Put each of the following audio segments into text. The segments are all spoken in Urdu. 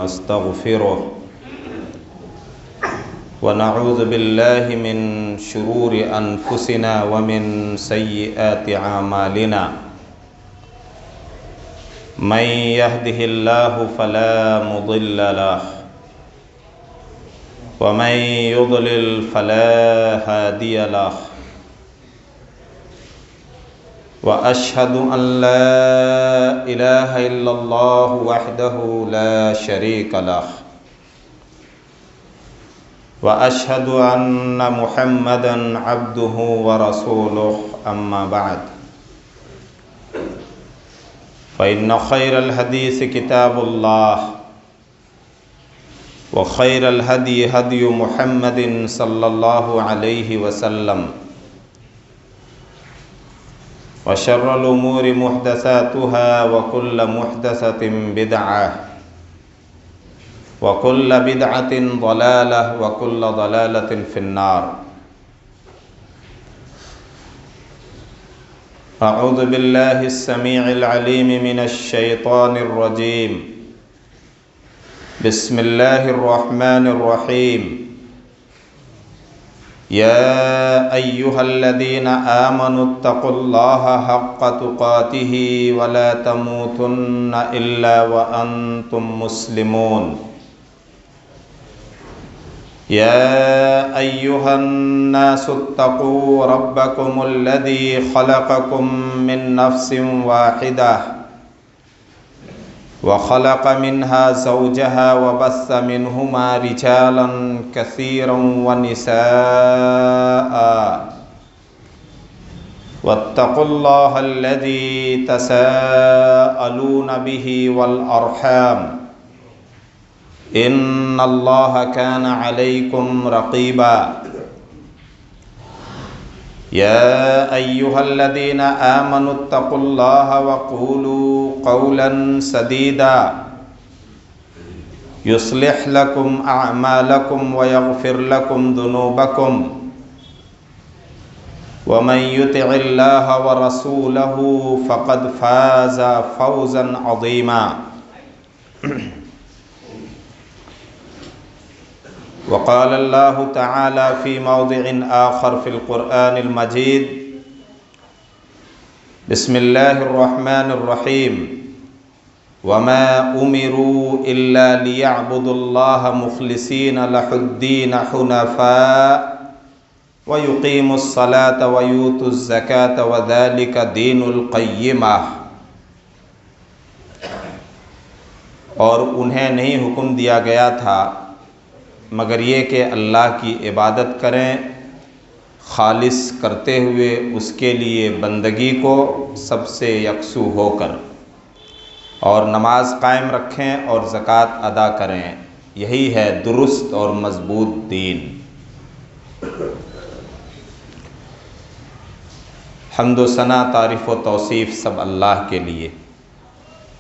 ونستغفره ونعوذ بالله من شرور أنفسنا ومن سيئات أعمالنا من يهده الله فلا مضل له ومن يضلل فلا هادي له وأشهد أن لا إله إلا الله وحده لا شريك له وأشهد أن محمدًا عبده ورسوله أما بعد فإن خير الحديث كتاب الله وخير الهدي هدي محمد صلى الله عليه وسلم وشر الأمور محدثاتها وكل محدثة بدعة وكل بدعة ضلالة وكل ضلالة في النار أعوذ بالله السميع العليم من الشيطان الرجيم بسم الله الرحمن الرحيم يا أيها الذين آمنوا اتقوا الله حق تقاته ولا تموتن إلا وأنتم مسلمون يا أيها الناس اتقوا ربكم الذي خلقكم من نفس واحدة وخلق منها زوجها وبث منهما رجالا كثيرا ونساء واتقوا الله الذي تساءلون به والأرحام إن الله كان عليكم رقيبا يا أيها الذين آمنوا اتقوا الله وقولوا قولا سديدا يصلح لكم أعمالكم ويغفر لكم ذنوبكم ومن يطع الله ورسوله فقد فاز فوزا عظيما وقال الله تعالى في موضع آخر في القرآن المجيد بسم الله الرحمن الرحيم وما أمروا إلا ليعبدوا الله مخلصين له الدين حنفاء ويقيموا الصلاة ويؤتوا الزكاة وذلك دين القيمة اور انہیں نہیں حکم دیا گیا تھا مگر یہ کہ اللہ کی عبادت کریں خالص کرتے ہوئے اس کے لیے بندگی کو سب سے یکسو ہو کر، اور نماز قائم رکھیں اور زکوٰۃ ادا کریں، یہی ہے درست اور مضبوط دین۔ حمد و ثنا، تعریف و توصیف سب اللہ کے لیے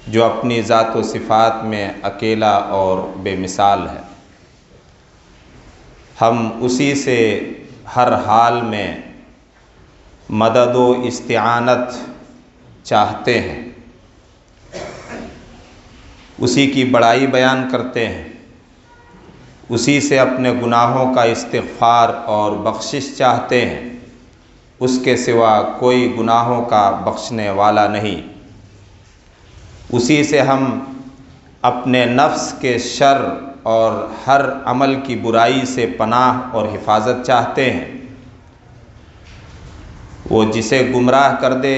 جو اپنی ذات و صفات میں اکیلا اور بے مثال ہے۔ ہم اسی سے ہر حال میں مدد و استعانت چاہتے ہیں، اسی کی بڑائی بیان کرتے ہیں، اسی سے اپنے گناہوں کا استغفار اور بخشش چاہتے ہیں، اس کے سوا کوئی گناہوں کا بخشنے والا نہیں۔ اسی سے ہم اپنے نفس کے شر اور ہر عمل کی برائی سے پناہ اور حفاظت چاہتے ہیں۔ وہ جسے گمراہ کر دے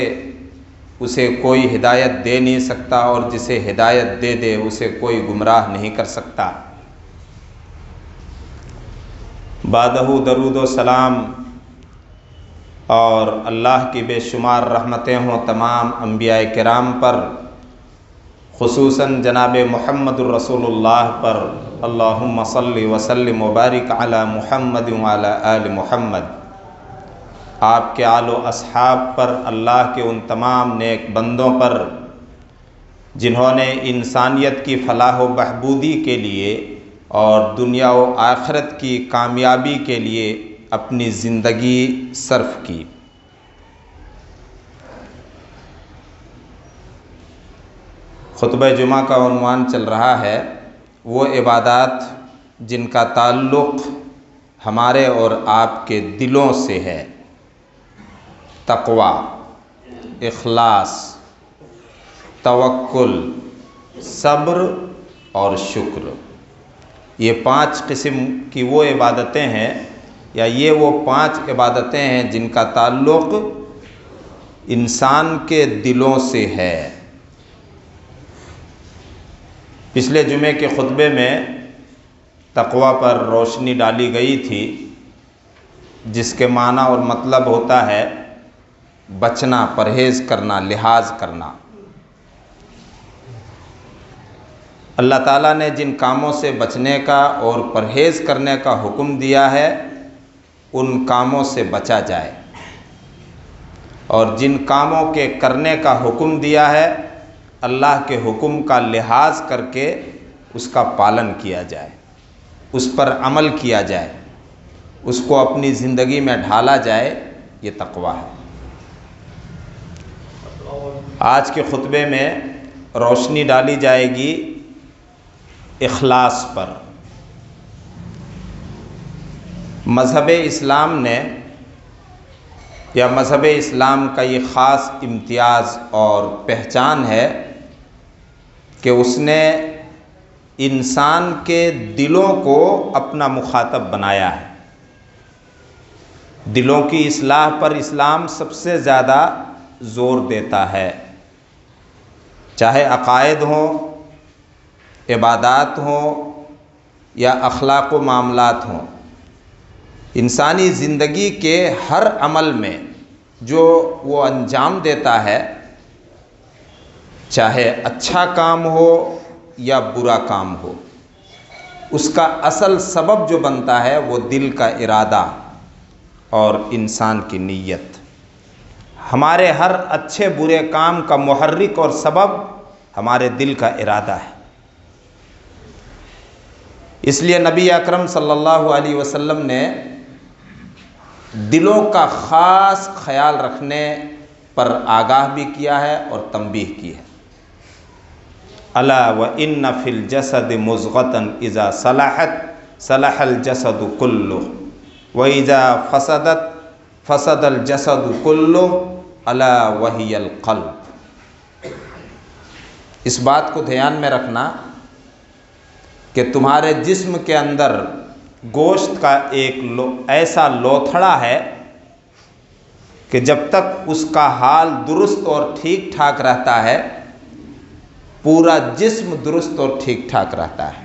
اسے کوئی ہدایت دے نہیں سکتا، اور جسے ہدایت دے دے اسے کوئی گمراہ نہیں کر سکتا۔ بعدہ درود و سلام اور اللہ کی بے شمار رحمتیں ہوں تمام انبیاء کرام پر، خصوصاً جناب محمد الرسول اللہ پر۔ اللہم صلی وسلم وبارک علی محمد وعلی آل محمد۔ آپ کے آل و اصحاب پر، اللہ کے ان تمام نیک بندوں پر جنہوں نے انسانیت کی فلاح و بہبودی کے لیے اور دنیا و آخرت کی کامیابی کے لیے اپنی زندگی صرف کی۔ خطبہ جمعہ کا عنوان چل رہا ہے وہ عبادات جن کا تعلق ہمارے اور آپ کے دلوں سے ہے، تقوی، اخلاص، توکل، صبر اور شکر۔ یہ 5 قسم کی وہ عبادتیں ہیں، یا یہ وہ 5 عبادتیں ہیں جن کا تعلق انسان کے دلوں سے ہے۔ پچھلے جمعے کے خطبے میں تقوی پر روشنی ڈالی گئی تھی، جس کے معنی اور مطلب ہوتا ہے بچنا، پرہیز کرنا، لحاظ کرنا۔ اللہ تعالیٰ نے جن کاموں سے بچنے کا اور پرہیز کرنے کا حکم دیا ہے ان کاموں سے بچا جائے، اور جن کاموں کے کرنے کا حکم دیا ہے اللہ کے حکم کا لحاظ کر کے اس کا پالن کیا جائے، اس پر عمل کیا جائے، اس کو اپنی زندگی میں ڈھالا جائے۔ یہ تقوی ہے۔ آج کے خطبے میں روشنی ڈالی جائے گی اخلاص پر۔ مذہب اسلام نے، یا مذہب اسلام کا یہ خاص امتیاز اور پہچان ہے کہ اس نے انسان کے دلوں کو اپنا مخاطب بنایا ہے۔ دلوں کی اصلاح پر اسلام سب سے زیادہ زور دیتا ہے، چاہے عقائد ہوں، عبادات ہوں یا اخلاق و معاملات ہوں۔ انسانی زندگی کے ہر عمل میں جو وہ انجام دیتا ہے، چاہے اچھا کام ہو یا برا کام ہو، اس کا اصل سبب جو بنتا ہے وہ دل کا ارادہ اور انسان کی نیت۔ ہمارے ہر اچھے برے کام کا محرک اور سبب ہمارے دل کا ارادہ ہے۔ اس لیے نبی اکرم صلی اللہ علیہ وسلم نے دلوں کا خاص خیال رکھنے پر آگاہ بھی کیا ہے اور تنبیہ کی ہے۔ الا وان فی الجسد مضغۃ اذا صلحت صلح الجسد کلہ واذا فسدت فسد الجسد کلہ الا وہی القلب۔ اس بات کو دھیان میں رکھنا کہ تمہارے جسم کے اندر گوشت کا ایک ایسا لوتھڑا ہے کہ جب تک اس کا حال درست اور ٹھیک ٹھاک رہتا ہے پورا جسم درست اور ٹھیک ٹھاک رہتا ہے،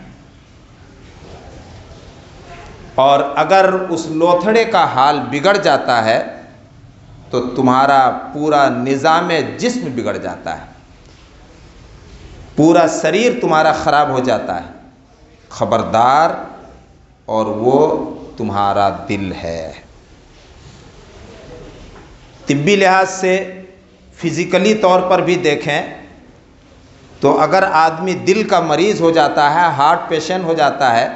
اور اگر اس لوتھڑے کا حال بگڑ جاتا ہے تو تمہارا پورا نظام جسم بگڑ جاتا ہے، پورا شریر تمہارا خراب ہو جاتا ہے۔ خبردار، اور وہ تمہارا دل ہے۔ طبی لحاظ سے فزیکلی طور پر بھی دیکھیں تو اگر آدمی دل کا مریض ہو جاتا ہے، ہارٹ پیشنٹ ہو جاتا ہے،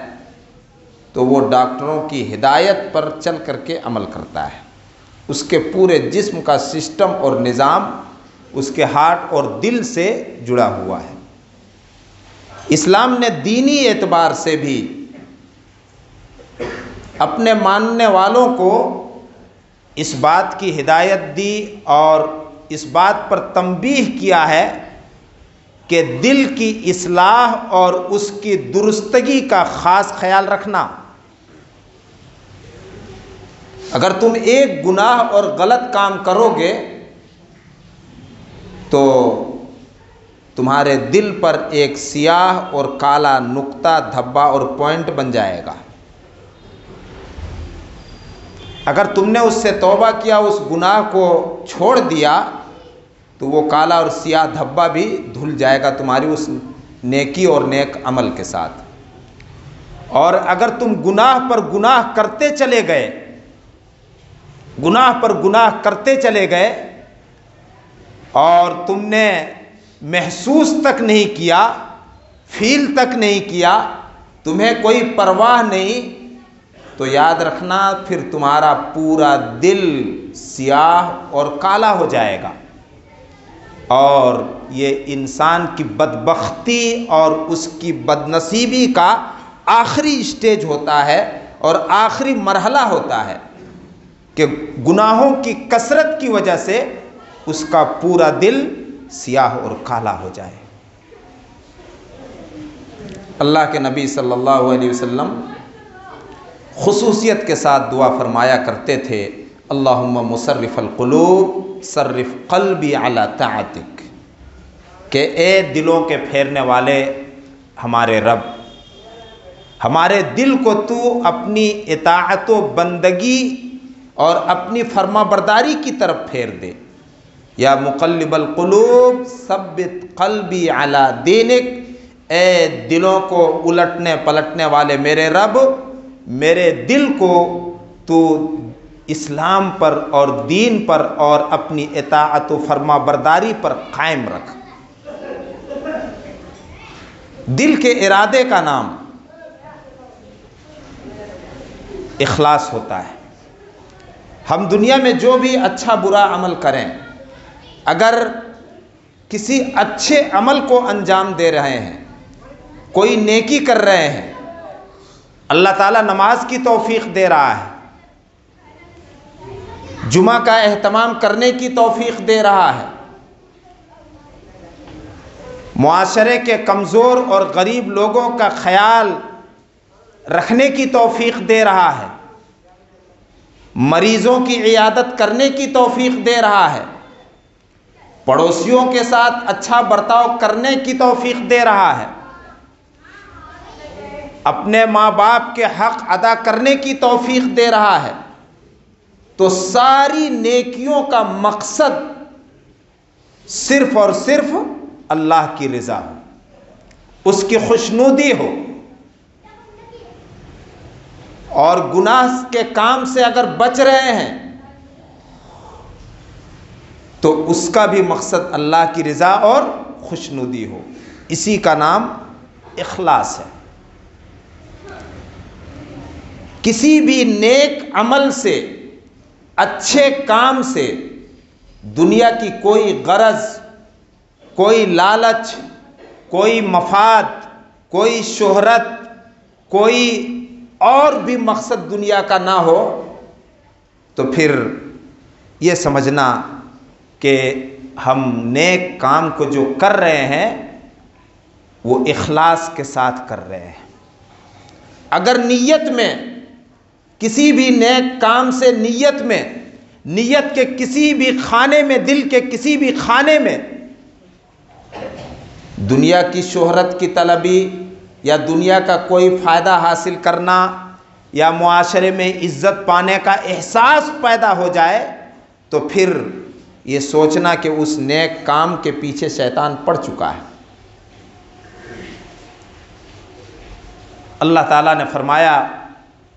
تو وہ ڈاکٹروں کی ہدایت پر چل کر کے عمل کرتا ہے۔ اس کے پورے جسم کا سسٹم اور نظام اس کے ہارٹ اور دل سے جڑا ہوا ہے۔ اسلام نے دینی اعتبار سے بھی اپنے ماننے والوں کو اس بات کی ہدایت دی اور اس بات پر تنبیہ کیا ہے کہ دل کی اصلاح اور اس کی درستگی کا خاص خیال رکھنا۔ اگر تم ایک گناہ اور غلط کام کرو گے تو تمہارے دل پر ایک سیاہ اور کالا نقطہ، دھبا اور پوائنٹ بن جائے گا۔ اگر تم نے اس سے توبہ کیا، اس گناہ کو چھوڑ دیا، تو وہ کالا اور سیاہ دھبا بھی دھل جائے گا تمہاری اس نیکی اور نیک عمل کے ساتھ۔ اور اگر تم گناہ پر گناہ کرتے چلے گئے، گناہ پر گناہ کرتے چلے گئے اور تم نے محسوس تک نہیں کیا، فیل تک نہیں کیا، تمہیں کوئی پرواہ نہیں، تو یاد رکھنا پھر تمہارا پورا دل سیاہ اور کالا ہو جائے گا۔ اور یہ انسان کی بدبختی اور اس کی بدنصیبی کا آخری اسٹیج ہوتا ہے اور آخری مرحلہ ہوتا ہے کہ گناہوں کی کثرت کی وجہ سے اس کا پورا دل سیاہ اور کالا ہو جائے۔ اللہ کے نبی صلی اللہ علیہ وسلم خصوصیت کے ساتھ دعا فرمایا کرتے تھے، اللہم مصرف القلوب صرف قلبی علی طاعتک، کہ اے دلوں کے پھیرنے والے ہمارے رب، ہمارے دل کو تو اپنی اطاعت و بندگی اور اپنی فرما برداری کی طرف پھیر دے۔ یا مقلب القلوب ثبت قلبی علی دینک، اے دلوں کو الٹنے پلٹنے والے میرے رب، میرے دل کو تو اسلام پر اور دین پر اور اپنی اطاعت و فرما برداری پر قائم رکھ۔ دل کے ارادے کا نام اخلاص ہوتا ہے۔ ہم دنیا میں جو بھی اچھا برا عمل کریں، اگر کسی اچھے عمل کو انجام دے رہے ہیں، کوئی نیکی کر رہے ہیں، اللہ تعالیٰ نماز کی توفیق دے رہا ہے، جمعہ کا اہتمام کرنے کی توفیق دے رہا ہے، معاشرے کے کمزور اور غریب لوگوں کا خیال رکھنے کی توفیق دے رہا ہے، مریضوں کی عیادت کرنے کی توفیق دے رہا ہے، پڑوسیوں کے ساتھ اچھا برتاؤ کرنے کی توفیق دے رہا ہے، اپنے ماں باپ کے حق ادا کرنے کی توفیق دے رہا ہے، تو ساری نیکیوں کا مقصد صرف اور صرف اللہ کی رضا ہو، اس کی خوشنودی ہو۔ اور گناہ کے کام سے اگر بچ رہے ہیں تو اس کا بھی مقصد اللہ کی رضا اور خوشنودی ہو۔ اسی کا نام اخلاص ہے۔ کسی بھی نیک عمل سے، اچھے کام سے دنیا کی کوئی غرض، کوئی لالچ، کوئی مفاد، کوئی شہرت، کوئی اور بھی مقصد دنیا کا نہ ہو تو پھر یہ سمجھنا کہ ہم نیک کام کو جو کر رہے ہیں وہ اخلاص کے ساتھ کر رہے ہیں۔ اگر نیت میں کسی بھی نیک کام سے نیت کے کسی بھی خانے میں، دل کے کسی بھی خانے میں دنیا کی شہرت کی طلبی یا دنیا کا کوئی فائدہ حاصل کرنا یا معاشرے میں عزت پانے کا احساس پیدا ہو جائے تو پھر یہ سوچنا کہ اس نیک کام کے پیچھے شیطان پڑ چکا ہے۔ اللہ تعالیٰ نے فرمایا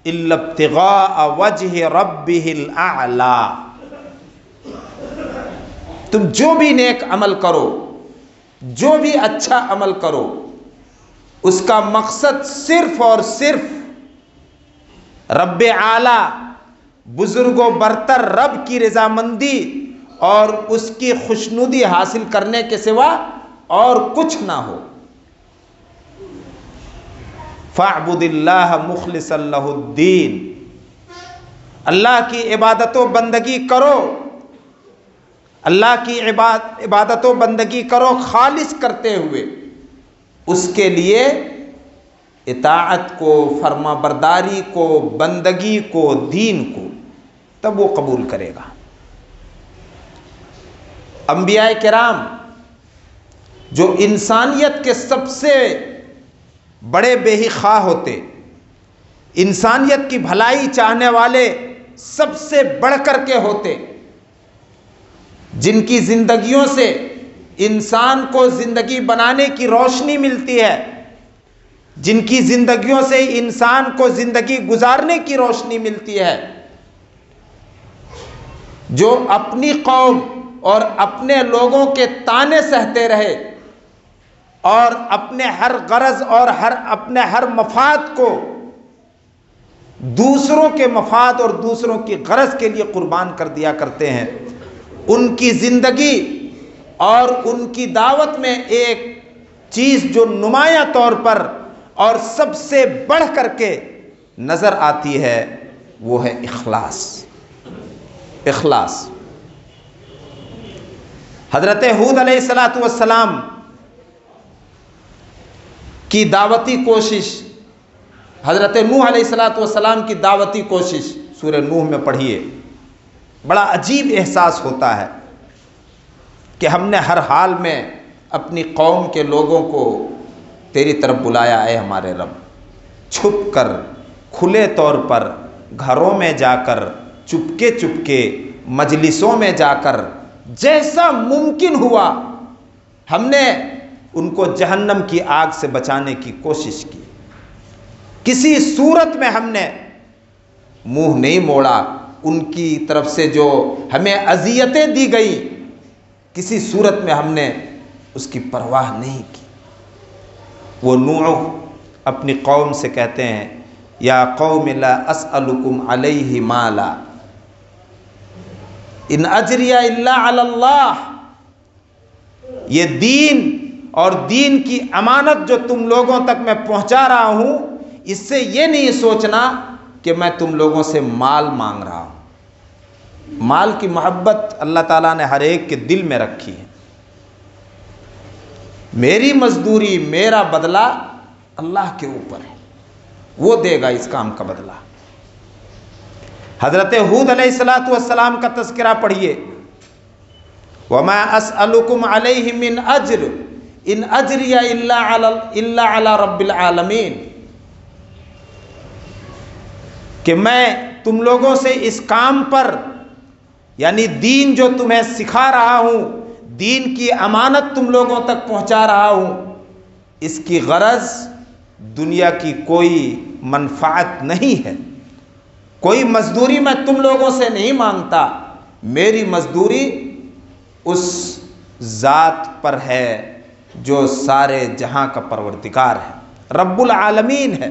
الا ابتغاء وجہ ربہ الاعلی، تم جو بھی نیک عمل کرو، جو بھی اچھا عمل کرو، اس کا مقصد صرف اور صرف رب اعلیٰ، بزرگ و برتر رب کی رضامندی اور اس کی خوشنودی حاصل کرنے کے سوا اور کچھ نہ ہو۔ فاعبد اللہ مخلصا لہ الدین، اللہ کی عبادت و بندگی کرو، اللہ کی عبادت و بندگی کرو خالص کرتے ہوئے، اس کے لیے اطاعت کو، فرما برداری کو، بندگی کو، دین کو، تب وہ قبول کرے گا۔ انبیاء کرام جو انسانیت کے سب سے بڑے بے خواہ ہوتے، انسانیت کی بھلائی چاہنے والے سب سے بڑھ کر کے ہوتے، جن کی زندگیوں سے انسان کو زندگی بنانے کی روشنی ملتی ہے، جن کی زندگیوں سے انسان کو زندگی گزارنے کی روشنی ملتی ہے، جو اپنی قوم اور اپنے لوگوں کے طعنے سہتے رہے اور اپنے ہر غرض اور اپنے ہر مفاد کو دوسروں کے مفاد اور دوسروں کی غرض کے لیے قربان کر دیا کرتے ہیں، ان کی زندگی اور ان کی دعوت میں ایک چیز جو نمایاں طور پر اور سب سے بڑھ کر کے نظر آتی ہے وہ ہے اخلاص۔ اخلاص۔ حضرت ہود علیہ السلام کی دعوتی کوشش، حضرت نوح علیہ السلام کی دعوتی کوشش سورہ نوح میں پڑھیے، بڑا عجیب احساس ہوتا ہے کہ ہم نے ہر حال میں اپنی قوم کے لوگوں کو تیری طرف بلایا اے ہمارے رب، چھپ کر، کھلے طور پر، گھروں میں جا کر، چپکے چپکے، مجلسوں میں جا کر، جیسا ممکن ہوا ہم نے ان کو جہنم کی آگ سے بچانے کی کوشش کی۔ کسی صورت میں ہم نے منہ نہیں موڑا، ان کی طرف سے جو ہمیں اذیتیں دی گئی کسی صورت میں ہم نے اس کی پرواہ نہیں کی۔ وہ نوح اپنی قوم سے کہتے ہیں یا قوم لا اسألکم علیہ مالا ان اجری الا علی اللہ، یہ دین اور دین کی امانت جو تم لوگوں تک میں پہنچا رہا ہوں، اس سے یہ نہیں سوچنا کہ میں تم لوگوں سے مال مانگ رہا ہوں۔ مال کی محبت اللہ تعالیٰ نے ہر ایک کے دل میں رکھی ہے۔ میری مزدوری، میرا بدلہ اللہ کے اوپر ہے، وہ دے گا اس کام کا بدلہ۔ حضرت ہود علیہ السلام کا تذکرہ پڑھیے، وَمَا أَسْأَلُكُمْ عَلَيْهِ مِنْ أَجْرٍ إِنْ أَجْرِيَ إِلَّا عَلَى رَبِّ الْعَالَمِينَ، کہ میں تم لوگوں سے اس کام پر، یعنی دین جو تمہیں سکھا رہا ہوں، دین کی امانت تم لوگوں تک پہنچا رہا ہوں، اس کی غرض دنیا کی کوئی منفعت نہیں ہے، کوئی مزدوری میں تم لوگوں سے نہیں مانگتا، میری مزدوری اس ذات پر ہے جو سارے جہاں کا پروردگار ہے، رب العالمین ہے،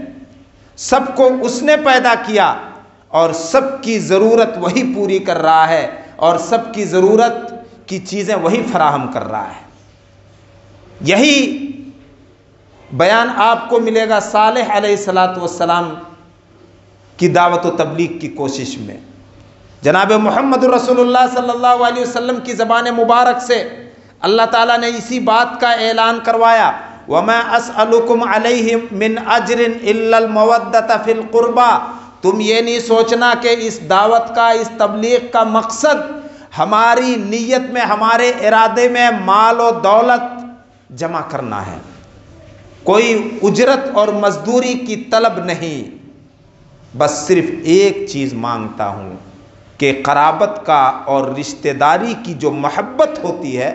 سب کو اس نے پیدا کیا اور سب کی ضرورت وہی پوری کر رہا ہے اور سب کی ضرورت کی چیزیں وہی فراہم کر رہا ہے۔ یہی بیان آپ کو ملے گا صالح علیہ السلام کی دعوت و تبلیغ کی کوشش میں۔ جناب محمد رسول اللہ صلی اللہ علیہ وسلم کی زبان مبارک سے اللہ تعالیٰ نے اسی بات کا اعلان کروایا، وَمَا أَسْأَلُكُمْ عَلَيْهِ مِنْ أَجْرٍ إِلَّا الْمَوَدَّةَ فِي الْقُرْبَى، تم یہ نہیں سوچنا کہ اس دعوت کا، اس تبلیغ کا مقصد ہماری نیت میں، ہمارے ارادے میں مال و دولت جمع کرنا ہے، کوئی اجرت اور مزدوری کی طلب نہیں، بس صرف ایک چیز مانگتا ہوں کہ قرابت کا اور رشتہ داری کی جو محبت ہوتی ہے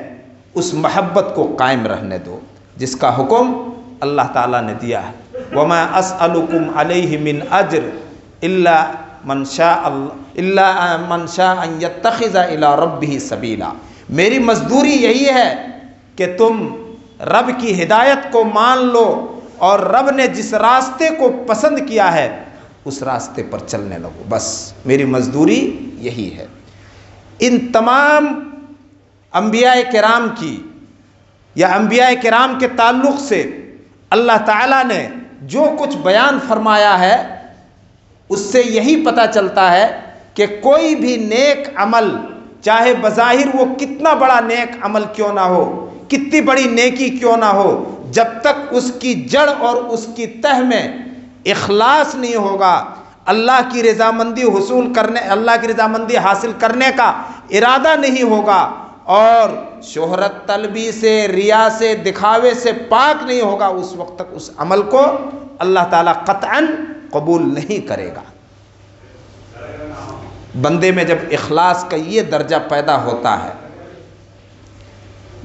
اس محبت کو قائم رہنے دو، جس کا حکم اللہ تعالیٰ نے دیا ہے۔ وَمَا أَسْأَلُكُمْ عَلَيْهِ مِنْ أَجْرٍ إِلَّا مَنْ شَاءَ أَنْ يَتَّخِذَ إِلَىٰ رَبِّهِ سَبِيلًا، میری مزدوری یہی ہے کہ تم رب کی ہدایت کو مان لو اور رب نے جس راستے کو پسند کیا ہے اس راستے پر چلنے لگو، بس میری مزدوری یہی ہے۔ ان تمام انبیاء کرام کی یا انبیاء کرام کے تعلق سے اللہ تعالیٰ نے جو کچھ بیان فرمایا ہے اس سے یہی پتہ چلتا ہے کہ کوئی بھی نیک عمل، چاہے بظاہر وہ کتنا بڑا نیک عمل کیوں نہ ہو، کتنی بڑی نیکی کیوں نہ ہو، جب تک اس کی جڑ اور اس کی تہ میں اخلاص نہیں ہوگا، اللہ کی رضامندی حصول کرنے، اللہ کی رضامندی حاصل کرنے کا ارادہ نہیں ہوگا اور شہرت طلبی سے، ریا سے، دکھاوے سے پاک نہیں ہوگا، اس وقت تک اس عمل کو اللہ تعالیٰ قطعاً قبول نہیں کرے گا۔ بندے میں جب اخلاص کا یہ درجہ پیدا ہوتا ہے،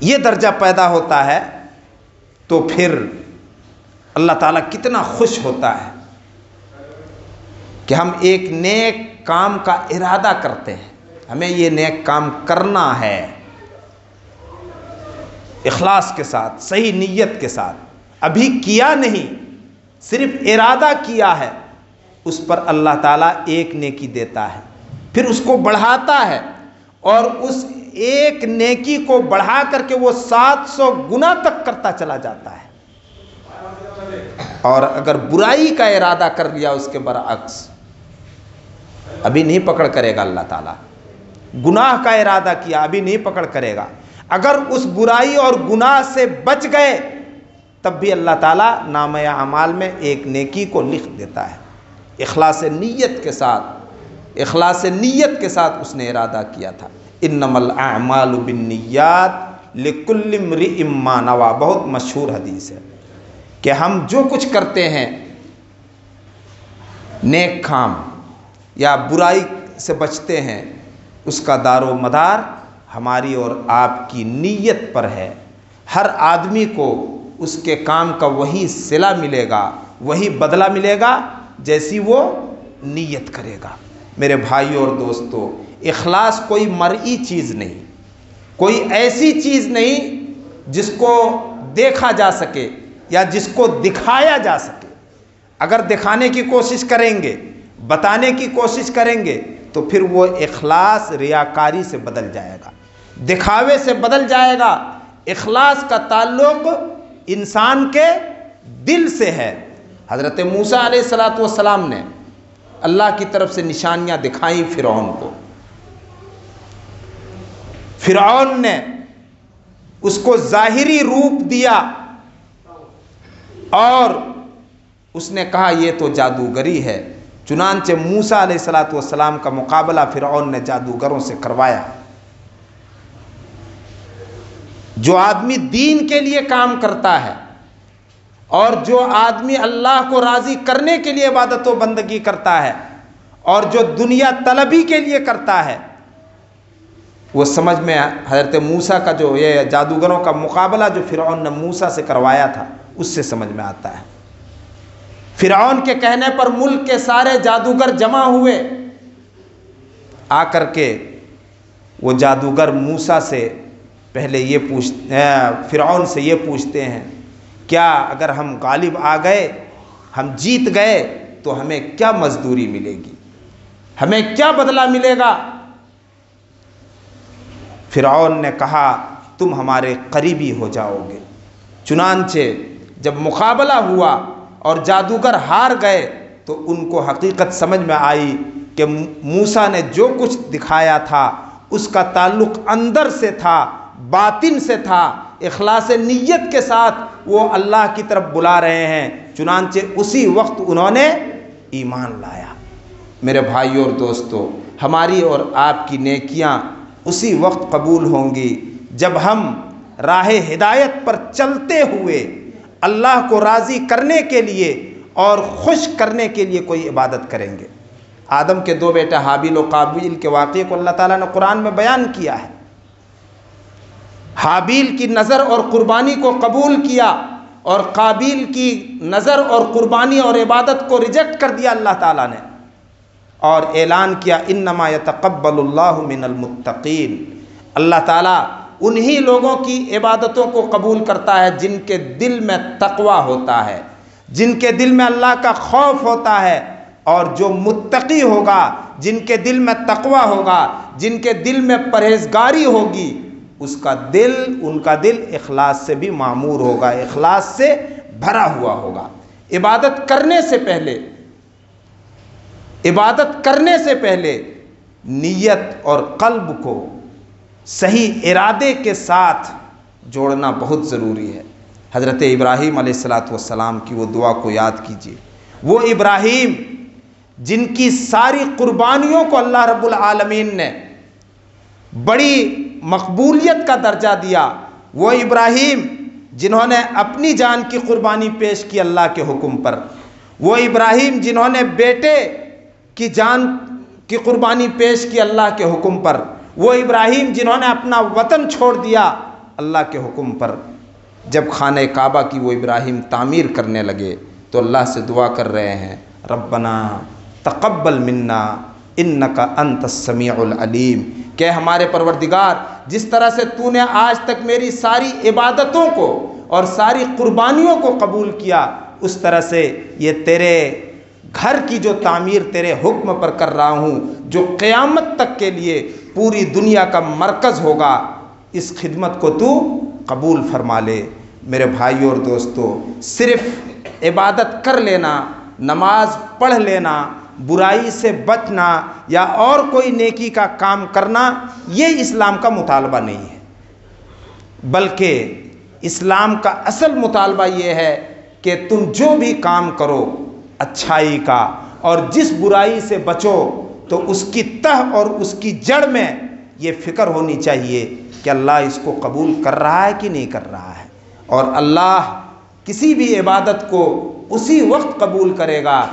یہ درجہ پیدا ہوتا ہے تو پھر اللہ تعالیٰ کتنا خوش ہوتا ہے کہ ہم ایک نیک کام کا ارادہ کرتے ہیں، ہمیں یہ نیک کام کرنا ہے، اخلاص کے ساتھ، صحیح نیت کے ساتھ، ابھی کیا نہیں، صرف ارادہ کیا ہے، اس پر اللہ تعالیٰ ایک نیکی دیتا ہے، پھر اس کو بڑھاتا ہے اور اس ایک نیکی کو بڑھا کر کے وہ 700 گنا تک کرتا چلا جاتا ہے، اور اگر برائی کا ارادہ کر لیا اس کے برعکس ابھی نہیں پکڑ کرے گا اللہ تعالیٰ. گناہ کا ارادہ کیا ابھی نہیں پکڑ کرے گا، اگر اس برائی اور گناہ سے بچ گئے تب بھی اللہ تعالیٰ نامہ اعمال میں ایک نیکی کو لکھ دیتا ہے. اخلاص نیت کے ساتھ اس نے ارادہ کیا تھا. انما الاعمال بالنیات لکل امرئ ما نوی، بہت مشہور حدیث ہے کہ ہم جو کچھ کرتے ہیں نیک کام یا برائی سے بچتے ہیں، اس کا دار و مدار ہماری اور آپ کی نیت پر ہے. ہر آدمی کو اس کے کام کا وہی صلہ ملے گا، وہی بدلہ ملے گا جیسی وہ نیت کرے گا. میرے بھائیوں اور دوستو، اخلاص کوئی مرئی چیز نہیں، کوئی ایسی چیز نہیں جس کو دیکھا جا سکے یا جس کو دکھایا جا سکے. اگر دکھانے کی کوشش کریں گے، بتانے کی کوشش کریں گے تو پھر وہ اخلاص ریاکاری سے بدل جائے گا، دکھاوے سے بدل جائے گا. اخلاص کا تعلق انسان کے دل سے ہے. حضرت موسیٰ علیہ السلام نے اللہ کی طرف سے نشانیاں دکھائیں فرعون کو. فرعون نے اس کو ظاہری روپ دیا اور اس نے کہا یہ تو جادوگری ہے. چنانچہ موسیٰ علیہ السلام کا مقابلہ فرعون نے جادوگروں سے کروایا. جو آدمی دین کے لیے کام کرتا ہے اور جو آدمی اللہ کو راضی کرنے کے لیے عبادت و بندگی کرتا ہے اور جو دنیا طلبی کے لیے کرتا ہے، وہ سمجھ میں حضرت موسیٰ کا جو یہ جادوگروں کا مقابلہ جو فرعون نے موسیٰ سے کروایا تھا اس سے سمجھ میں آتا ہے. فرعون کے کہنے پر ملک کے سارے جادوگر جمع ہوئے. آ کر کے وہ جادوگر موسیٰ سے پہلے فرعون سے یہ پوچھتے ہیں، کیا اگر ہم غالب آ گئے، ہم جیت گئے تو ہمیں کیا مزدوری ملے گی، ہمیں کیا بدلہ ملے گا؟ فرعون نے کہا تم ہمارے قریبی ہو جاؤ گے. چنانچہ جب مقابلہ ہوا اور جادوگر ہار گئے تو ان کو حقیقت سمجھ میں آئی کہ موسیٰ نے جو کچھ دکھایا تھا اس کا تعلق اندر سے تھا، باطن سے تھا. اخلاص نیت کے ساتھ وہ اللہ کی طرف بلا رہے ہیں. چنانچہ اسی وقت انہوں نے ایمان لایا. میرے بھائیوں اور دوستو، ہماری اور آپ کی نیکیاں اسی وقت قبول ہوں گی جب ہم راہ ہدایت پر چلتے ہوئے اللہ کو راضی کرنے کے لیے اور خوش کرنے کے لیے کوئی عبادت کریں گے. آدم کے دو بیٹے حابیل و قابیل کے واقعے کو اللہ تعالیٰ نے قرآن میں بیان کیا ہے. حابیل کی نظر اور قربانی کو قبول کیا اور قابیل کی نظر اور قربانی اور عبادت کو ریجیکٹ کر دیا اللہ تعالیٰ نے، اور اعلان کیا انما یتقبل اللہ من المتقین. اللہ تعالیٰ انہی لوگوں کی عبادتوں کو قبول کرتا ہے جن کے دل میں تقوی ہوتا ہے، جن کے دل میں اللہ کا خوف ہوتا ہے. اور جو متقی ہوگا، جن کے دل میں تقوی ہوگا، جن کے دل میں پرہیزگاری ہوگی، اس کا دل، ان کا دل اخلاص سے بھی معمور ہوگا، اخلاص سے بھرا ہوا ہوگا. عبادت کرنے سے پہلے نیت اور قلب کو صحیح ارادے کے ساتھ جوڑنا بہت ضروری ہے. حضرت ابراہیم علیہ السلام کی وہ دعا کو یاد کیجیے. وہ ابراہیم جن کی ساری قربانیوں کو اللہ رب العالمین نے بڑی مقبولیت کا درجہ دیا، وہ ابراہیم جنہوں نے اپنی جان کی قربانی پیش کی اللہ کے حکم پر، وہ ابراہیم جنہوں نے بیٹے کی جان کی قربانی پیش کی اللہ کے حکم پر، وہ ابراہیم جنہوں نے اپنا وطن چھوڑ دیا اللہ کے حکم پر. جب خانہ کعبہ کی وہ ابراہیم تعمیر کرنے لگے تو اللہ سے دعا کر رہے ہیں، ربنا تقبل منا انک انت السمیع العلیم، کہ ہمارے پروردگار جس طرح سے تو نے آج تک میری ساری عبادتوں کو اور ساری قربانیوں کو قبول کیا، اس طرح سے یہ تیرے گھر کی جو تعمیر تیرے حکم پر کر رہا ہوں، جو قیامت تک کے لیے پوری دنیا کا مرکز ہوگا، اس خدمت کو تو قبول فرما لے۔ میرے بھائیوں اور دوستو، صرف عبادت کر لینا، نماز پڑھ لینا، برائی سے بچنا یا اور کوئی نیکی کا کام کرنا، یہ اسلام کا مطالبہ نہیں ہے، بلکہ اسلام کا اصل مطالبہ یہ ہے کہ تم جو بھی کام کرو اچھائی کا، اور جس برائی سے بچو تو اس کی تہ اور اس کی جڑ میں یہ فکر ہونی چاہیے کہ اللہ اس کو قبول کر رہا ہے کہ نہیں کر رہا ہے۔ اور اللہ کسی بھی عبادت کو اسی وقت قبول کرے گا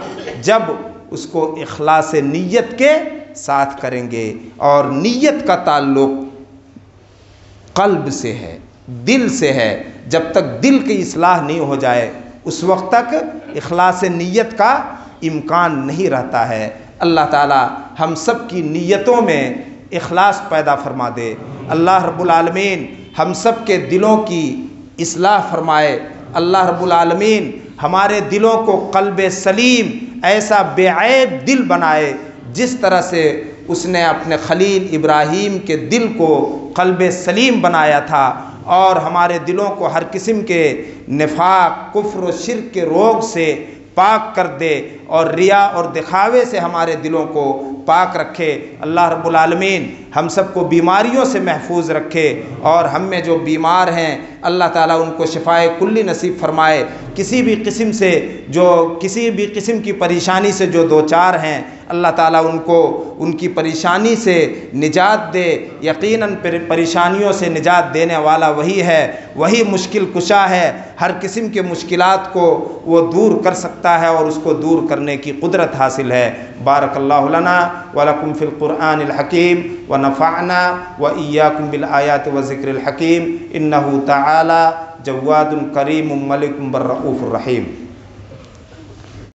جب اس کو اخلاص نیت کے ساتھ کریں گے، اور نیت کا تعلق قلب سے ہے، دل سے ہے۔ جب تک دل کی اصلاح نہیں ہو جائے اس وقت تک اخلاص نیت کا امکان نہیں رہتا ہے۔ اللہ تعالی ہم سب کی نیتوں میں اخلاص پیدا فرما دے۔ اللہ رب العالمین ہم سب کے دلوں کی اصلاح فرمائے۔ اللہ رب العالمین ہمارے دلوں کو قلب سلیم، ایسا بے عیب دل بنائے جس طرح سے اس نے اپنے خلیل ابراہیم کے دل کو قلب سلیم بنایا تھا، اور ہمارے دلوں کو ہر قسم کے نفاق، کفر و شرک کے روگ سے پاک کر دے، اور ریا اور دکھاوے سے ہمارے دلوں کو پاک رکھے۔ اللہ رب العالمین ہم سب کو بیماریوں سے محفوظ رکھے، اور ہم میں جو بیمار ہیں اللہ تعالیٰ ان کو شفائے کلی نصیب فرمائے۔ کسی بھی قسم کی پریشانی سے جو دوچار ہیں اللہ تعالیٰ ان کو ان کی پریشانی سے نجات دے۔ یقیناً پریشانیوں سے نجات دینے والا وہی ہے، وہی مشکل کشا ہے۔ ہر قسم کے مشکلات کو وہ دور کر سکتا ہے، اور اس کو دور کرنے کی قدرت حاصل ہے۔ بارک اللہ لنا ولکم فی القرآن الحکیم ونفعنا وإیاکم بالآیات والذکر الحکیم، انہ تعالی جواد کریم ملک بالرؤوف الرحیم۔